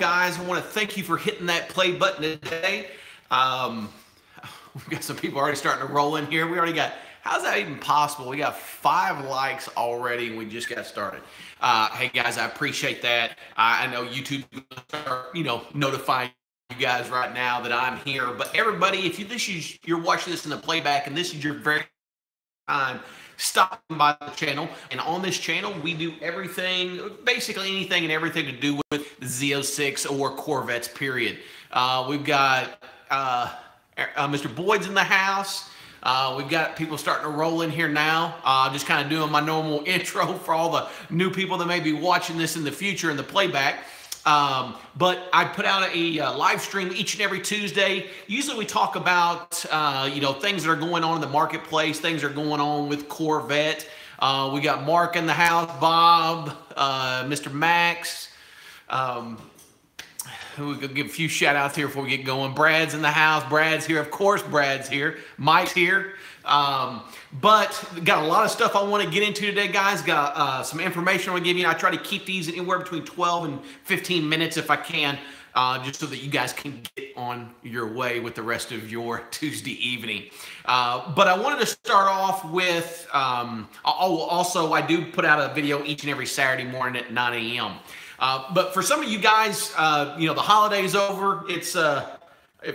guys. I want to thank you for hitting that play button today. We've got some people already starting to roll in here. We already got, how's that even possible? We got 5 likes already and we just got started. Hey guys, I appreciate that. I know YouTube will start, notifying you guys right now that I'm here. But everybody, if you're watching this in the playback and this is your very time stopping by the channel, and on this channel we do everything, basically anything and everything to do with the Z06 or Corvettes, period. We've got Mr. Boyd's in the house. We've got people starting to roll in here now. Just kind of doing my normal intro for all the new people that may be watching this in the future in the playback. But I put out a live stream each and every Tuesday. Usually we talk about, things that are going on in the marketplace, things that are going on with Corvette. We got Mark in the house, Bob, Mr. Max. We could give a few shout outs here before we get going. Brad's in the house. Brad's here. Of course, Brad's here. Mike's here. But got a lot of stuff I want to get into today, guys. Got some information I want to give you. I try to keep these anywhere between 12 and 15 minutes if I can, just so that you guys can get on your way with the rest of your Tuesday evening. But I wanted to start off with, also I do put out a video each and every Saturday morning at 9 a.m. But for some of you guys, the holiday's over. It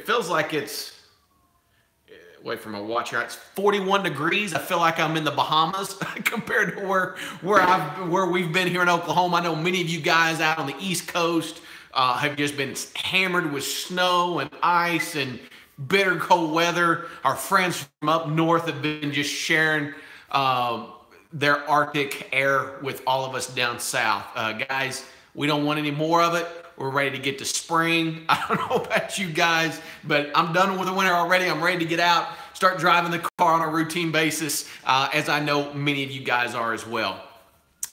feels like it's, wait for my watch here, it's 41 degrees. I feel like I'm in the Bahamas compared to where we've been here in Oklahoma. I know many of you guys out on the East Coast have just been hammered with snow and ice and bitter cold weather. Our friends from up north have been just sharing their Arctic air with all of us down south. Guys, we don't want any more of it. We're ready to get to spring. I don't know about you guys, but I'm done with the winter already. I'm ready to get out, start driving the car on a routine basis, as I know many of you guys are as well.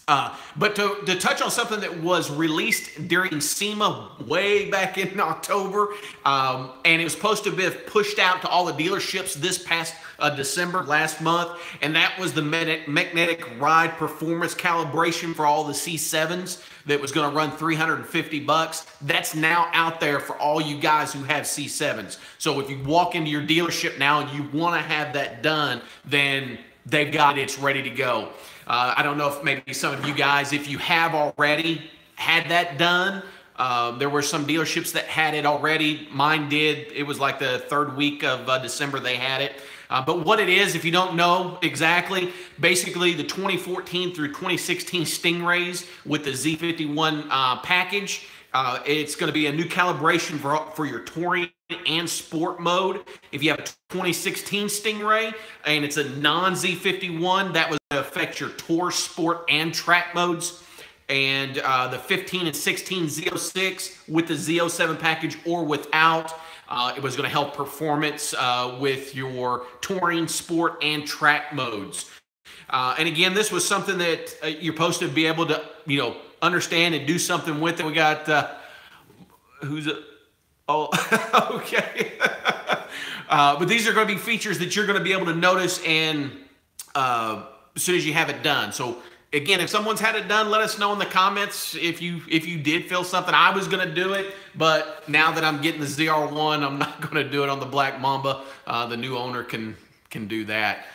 But to touch on something that was released during SEMA way back in October, and it was supposed to be pushed out to all the dealerships this past December, last month, and that was the magnetic ride performance calibration for all the C7s that was going to run $350. That's now out there for all you guys who have C7s. So if you walk into your dealership now and you want to have that done, then they've got it, it's ready to go. I don't know if maybe some of you guys, if you have already had that done, there were some dealerships that had it already. Mine did. It was like the 3rd week of December they had it. But what it is, if you don't know exactly, basically the 2014 through 2016 Stingrays with the Z51 package, it's going to be a new calibration for your touring and sport mode. If you have a 2016 Stingray and it's a non-Z51, that would affect your tour, sport, and track modes. And the 15 and 16 Z06 with the Z07 package or without, it was going to help performance with your touring, sport, and track modes. And again, this was something that you're supposed to be able to, understand and do something with it. We got, oh, okay. But these are going to be features that you're going to be able to notice and as soon as you have it done. So again, if someone's had it done, let us know in the comments if you did feel something. I was going to do it, but now that I'm getting the ZR1, I'm not going to do it on the Black Mamba. The new owner can do that.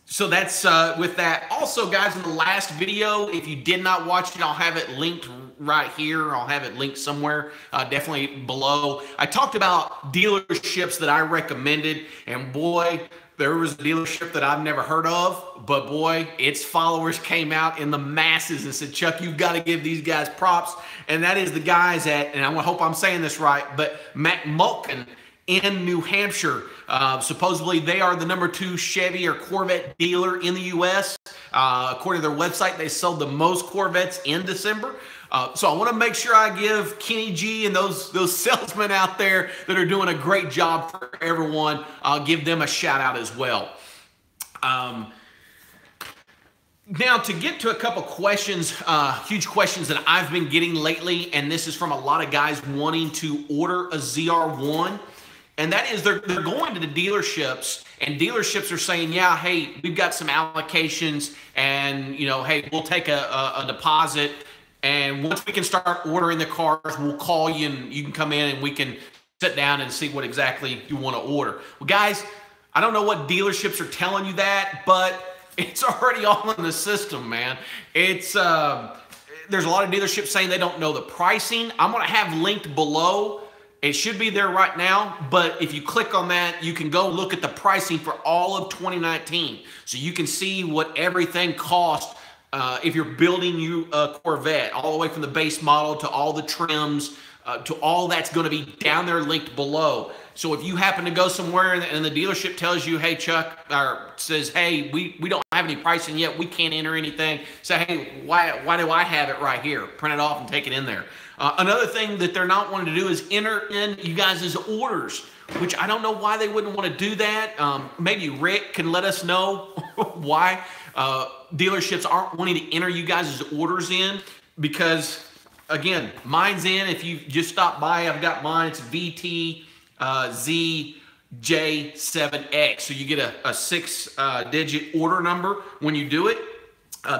So that's with that. Also, guys, in the last video, if you did not watch it, I'll have it linked right here. I'll have it linked somewhere, definitely below. I talked about dealerships that I recommended, and boy, there was a dealership that I've never heard of, but boy, its followers came out in the masses and said, Chuck, you've got to give these guys props. And that is the guys at, and I hope I'm saying this right, but McMulkin in New Hampshire. Supposedly they are the #2 Chevy or Corvette dealer in the U.S. According to their website, they sold the most Corvettes in December. So I want to make sure I give Kenny G and those salesmen out there that are doing a great job for everyone, give them a shout out as well. Now, to get to a couple questions, huge questions that I've been getting lately, and this is from a lot of guys wanting to order a ZR1, and that is they're going to the dealerships, and dealerships are saying, yeah, hey, we've got some allocations, and, you know, hey, we'll take a deposit, And once we can start ordering the cars, we'll call you and you can come in and we can sit down and see what exactly you want to order. Well, guys, I don't know what dealerships are telling you that, but it's already all in the system, man. It's there's a lot of dealerships saying they don't know the pricing. I'm going to have linked below. It should be there right now, but if you click on that, you can go look at the pricing for all of 2019. So you can see what everything costs if you're building you a Corvette, all the way from the base model to all the trims, to all that's going to be down there linked below. So if you happen to go somewhere and the dealership tells you, hey, Chuck, or says, hey, we don't have any pricing yet, we can't enter anything, say, hey, why do I have it right here? Print it off and take it in there. Another thing that they're not wanting to do is enter in you guys' orders, which I don't know why they wouldn't want to do that. Maybe Rick can let us know why dealerships aren't wanting to enter you guys' orders in, because, again, mine's in. If you just stop by, I've got mine. It's VTZJ7X. So you get a 6-digit order number when you do it.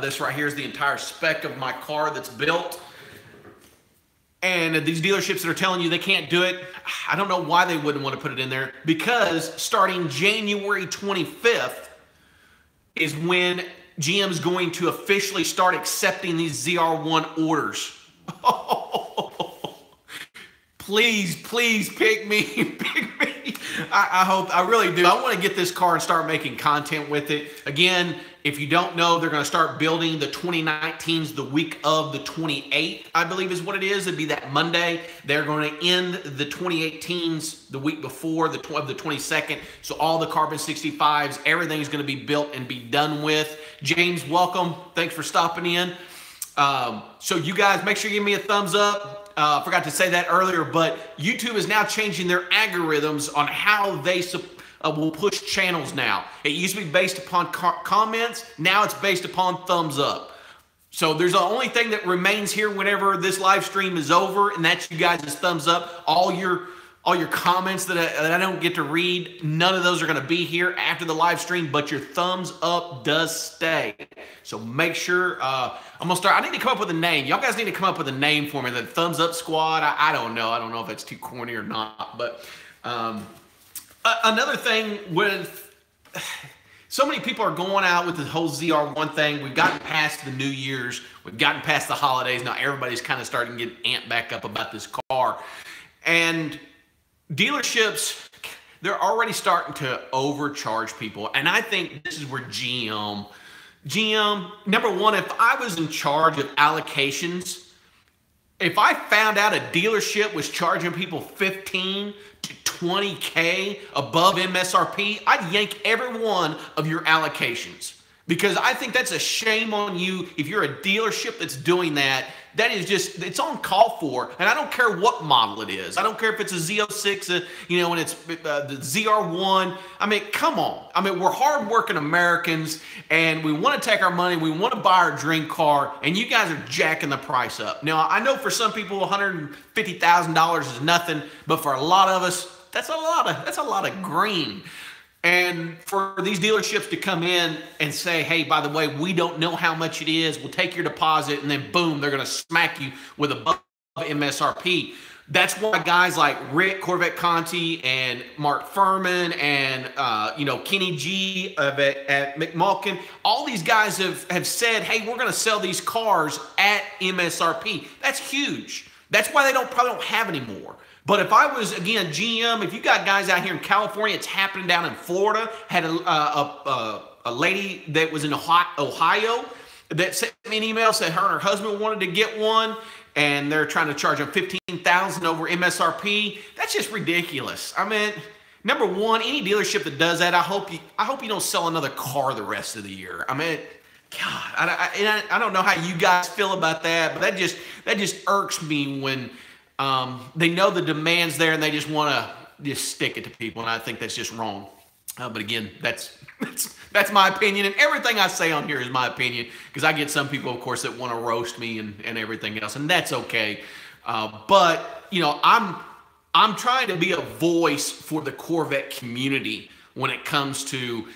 This right here is the entire spec of my car that's built. And these dealerships that are telling you they can't do it, I don't know why they wouldn't want to put it in there, because starting January 25th is when GM's going to officially start accepting these ZR1 orders. Please, please pick me, pick me. I really do. I want to get this car and start making content with it. Again, if you don't know, they're going to start building the 2019s the week of the 28th, I believe is what it is. It'd be that Monday. They're going to end the 2018s the week before the 22nd. So all the Carbon 65s, everything is going to be built and be done with. James, welcome. Thanks for stopping in. So you guys, make sure you give me a thumbs up. I forgot to say that earlier, but YouTube is now changing their algorithms on how they will push channels now. It used to be based upon comments. Now it's based upon thumbs up. So there's the only thing that remains here whenever this live stream is over, and that's you guys' thumbs up. All your comments that I don't get to read, none of those are going to be here after the live stream, but your thumbs up does stay. So make sure, I'm going to start. I need to come up with a name. Y'all guys need to come up with a name for me. The Thumbs Up Squad. I don't know. I don't know if it's too corny or not. But another thing with, so many people are going out with the whole ZR1 thing. We've gotten past the New Year's. We've gotten past the holidays. Now everybody's kind of starting to get amped back up about this car. And dealerships, they're already starting to overcharge people. And I think this is where GM, number one, if I was in charge of allocations, if I found out a dealership was charging people 15 to 20K above MSRP, I'd yank every one of your allocations. Because I think that's a shame on you if you're a dealership that's doing that. That is just, it's on call for. And I don't care what model it is. I don't care if it's a Z06, you know, and it's the ZR1. I mean, come on. I mean, we're hardworking Americans, and we want to take our money. We want to buy our dream car, and you guys are jacking the price up. Now, I know for some people, $150,000 is nothing, but for a lot of us, that's a lot of green. And for these dealerships to come in and say, hey, by the way, we don't know how much it is. We'll take your deposit, and then boom, they're going to smack you with above MSRP. That's why guys like Rick, Corvette Conti, and Mark Furman, and you know, Kenny G at McMulkin, all these guys have said, hey, we're going to sell these cars at MSRP. That's huge. That's why they probably don't have any more. But if I was, again, GM, if you got guys out here in California, it's happening down in Florida, had a lady that was in Ohio that sent me an email, said her and her husband wanted to get one, and they're trying to charge them $15,000 over MSRP. That's just ridiculous. I mean, number one, any dealership that does that, I hope you don't sell another car the rest of the year. I mean, God, I don't know how you guys feel about that, but that just irks me when they know the demand's there and they just want to just stick it to people, and I think that's just wrong. But again, that's my opinion, and everything I say on here is my opinion, because I get some people, of course, that want to roast me and everything else, and that's okay. But you know, I'm trying to be a voice for the Corvette community when it comes to,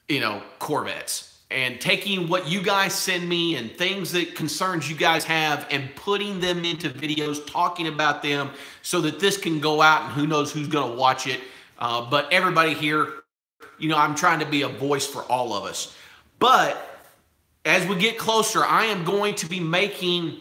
you know, Corvettes. and taking what you guys send me and things that concerns you guys have and putting them into videos, talking about them so that this can go out and who knows who's going to watch it. But everybody here, you know, I'm trying to be a voice for all of us. But as we get closer, I am going to be making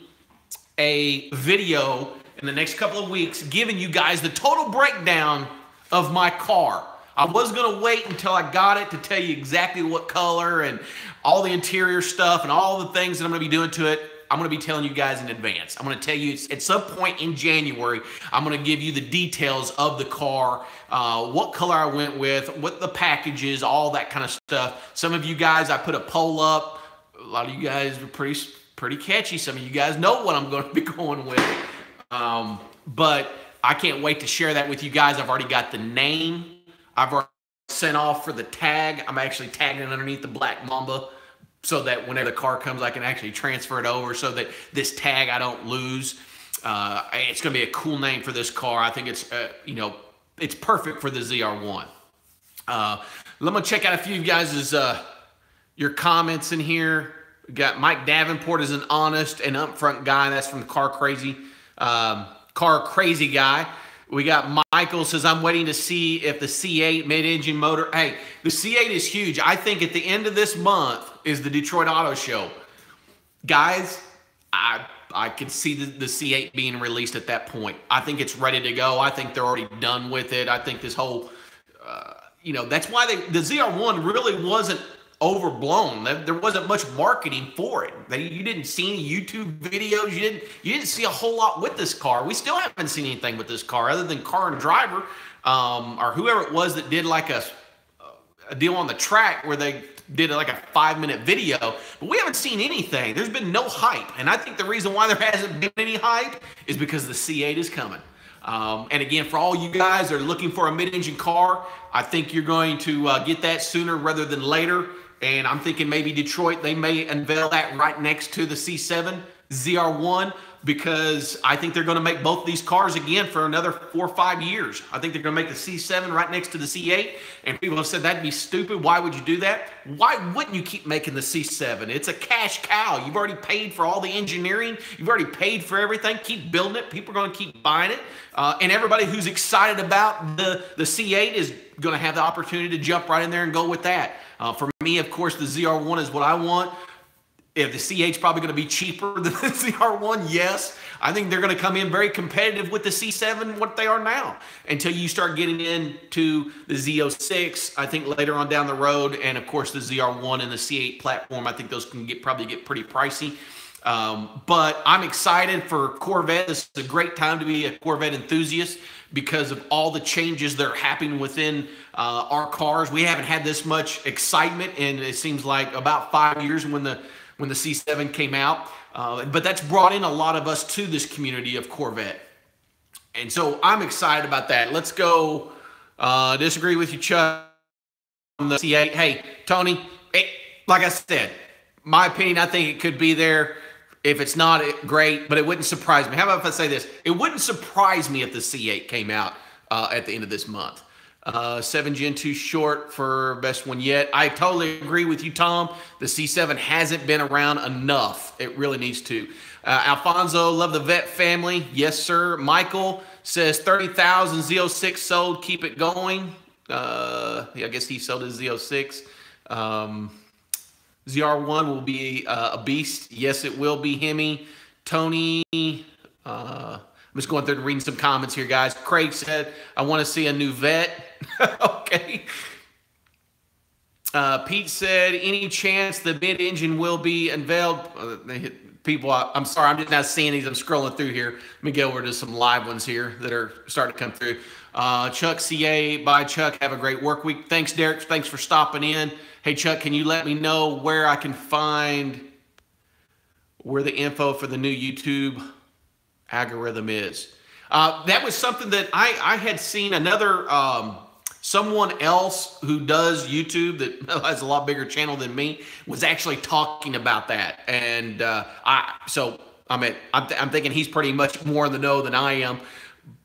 a video in the next couple of weeks giving you guys the total breakdown of my car. I was going to wait until I got it to tell you exactly what color and all the interior stuff and all the things that I'm going to be doing to it. I'm going to be telling you guys in advance. I'm going to tell you at some point in January, I'm going to give you the details of the car, what color I went with, what the package is, all that kind of stuff. Some of you guys, I put a poll up. A lot of you guys are pretty catchy. Some of you guys know what I'm going to be going with. But I can't wait to share that with you guys. I've already got the name. I've already sent off for the tag. I'm actually tagging it underneath the Black Mamba so that whenever the car comes, I can actually transfer it over so that this tag I don't lose. It's going to be a cool name for this car. I think it's, you know, it's perfect for the ZR1. Let me check out a few of you guys' your comments in here. We got Mike Davenport is an honest and upfront guy. That's from the Car Crazy guy. We got Michael says, I'm waiting to see if the C8 mid-engine motor. Hey, the C8 is huge. I think at the end of this month is the Detroit Auto Show. Guys, I could see the C8 being released at that point. I think it's ready to go. I think they're already done with it. I think this whole, you know, that's why the ZR1 really wasn't overblown. There wasn't much marketing for it. You didn't see any YouTube videos. You didn't see a whole lot with this car. We still haven't seen anything with this car other than Car and Driver or whoever it was that did like a deal on the track where they did like a 5-minute video. But we haven't seen anything. There's been no hype. And I think the reason why there hasn't been any hype is because the C8 is coming. And again, for all you guys that are looking for a mid-engine car, I think you're going to get that sooner rather than later. And I'm thinking maybe Detroit, they may unveil that right next to the C7 ZR1 because I think they're going to make both these cars again for another 4 or 5 years. I think they're going to make the C7 right next to the C8. And people have said that'd be stupid. Why would you do that? Why wouldn't you keep making the C7? It's a cash cow. You've already paid for all the engineering. You've already paid for everything. Keep building it. People are going to keep buying it. And everybody who's excited about the C8 is going to have the opportunity to jump right in there and go with that. For me, of course, the ZR1 is what I want. If the C8's probably going to be cheaper than the ZR1, yes. I think they're going to come in very competitive with the C7, what they are now, until you start getting into the Z06, I think later on down the road, and of course the ZR1 and the C8 platform. I think those can probably get pretty pricey. But I'm excited for Corvette. This is a great time to be a Corvette enthusiast because of all the changes that are happening within our cars. We haven't had this much excitement in, it seems like, about 5 years when the C7 came out. But that's brought in a lot of us to this community of Corvette. And so I'm excited about that. Let's go disagree with you, Chuck, on the C8. Hey, Tony, like I said, my opinion, I think it could be there. If it's not, great, but it wouldn't surprise me. How about if I say this? It wouldn't surprise me if the C8 came out at the end of this month. 7 Gen 2 short for best one yet. I totally agree with you, Tom. The C7 hasn't been around enough. It really needs to. Alfonso, love the Vet family. Yes, sir. Michael says 30,000 Z06 sold. Keep it going. Yeah, I guess he sold his Z06. ZR1 will be a beast. Yes, it will be, Hemi. Tony, I'm just going through and reading some comments here, guys. Craig said, I want to see a new Vet. Okay. Pete said, any chance the mid-engine will be unveiled? People, I'm sorry, I'm just not seeing these. I'm scrolling through here. Let me get over to some live ones here that are starting to come through. Chuck CA, bye Chuck. Have a great work week. Thanks, Derek. Thanks for stopping in. Hey, Chuck, can you let me know where I can find where the info for the new YouTube algorithm is? That was something that I had seen another someone else who does YouTube that has a lot bigger channel than me was actually talking about that. And I'm thinking he's pretty much more in the know than I am.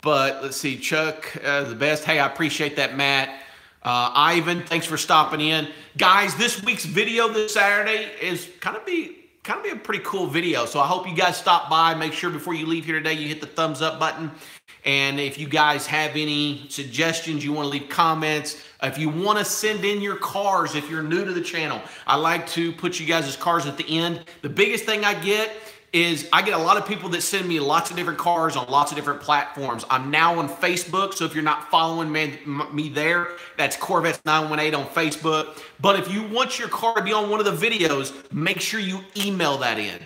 But let's see, Chuck, the best. Hey, I appreciate that, Matt. Ivan, thanks for stopping in. Guys, this week's video this Saturday is kind of be a pretty cool video. So I hope you guys stop by. Make sure before you leave here today, you hit the thumbs up button. And if you guys have any suggestions, you want to leave comments. If you want to send in your cars, if you're new to the channel, I like to put you guys' cars at the end. The biggest thing I get is I get a lot of people that send me lots of different cars on lots of different platforms. I'm now on Facebook, so if you're not following me there, that's Corvettes918 on Facebook. But if you want your car to be on one of the videos, make sure you email that in.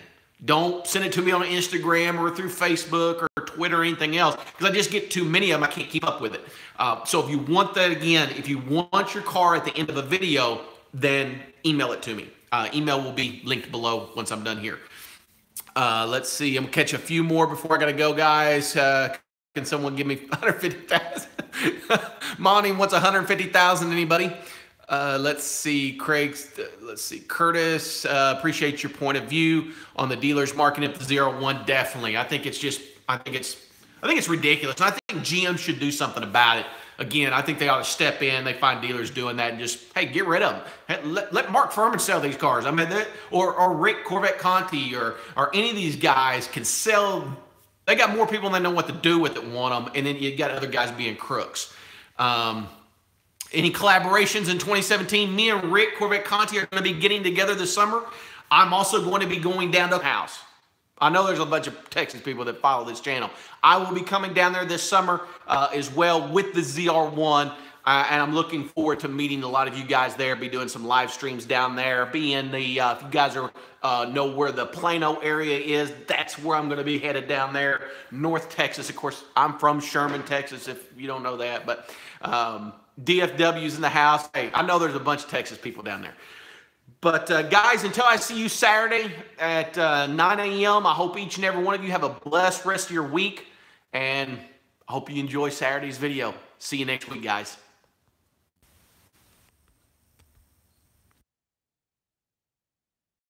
Don't send it to me on Instagram or through Facebook or Twitter or anything else, because I just get too many of them. I can't keep up with it. So if you want that, again, if you want your car at the end of a video, then email it to me. Email will be linked below once I'm done here. Let's see. I'm going to catch a few more before I got to go, guys. Can someone give me 150,000? Monty wants 150,000. Anybody? Let's see. Let's see. Curtis, appreciate your point of view on the dealers marking up the ZR1. Definitely. I think it's ridiculous. And I think GM should do something about it. Again, I think they ought to step in. They find dealers doing that and just, hey, get rid of them. Hey, let Mark Furman sell these cars. I mean, or Rick Corvette Conti or any of these guys can sell. They got more people than know what to do with it want them, and then you got other guys being crooks. Any collaborations in 2017? Me and Rick Corvette Conti are going to be getting together this summer. I'm also going to be going down to the house. I know there's a bunch of Texas people that follow this channel. I will be coming down there this summer as well with the ZR1, and I'm looking forward to meeting a lot of you guys there. Be doing some live streams down there. Be in the, if you guys know where the Plano area is, that's where I'm going to be headed down there. North Texas, of course. I'm from Sherman, Texas, if you don't know that, but DFW's in the house. Hey, I know there's a bunch of Texas people down there. But guys, until I see you Saturday at 9 a.m., I hope each and every one of you have a blessed rest of your week. And I hope you enjoy Saturday's video. See you next week, guys.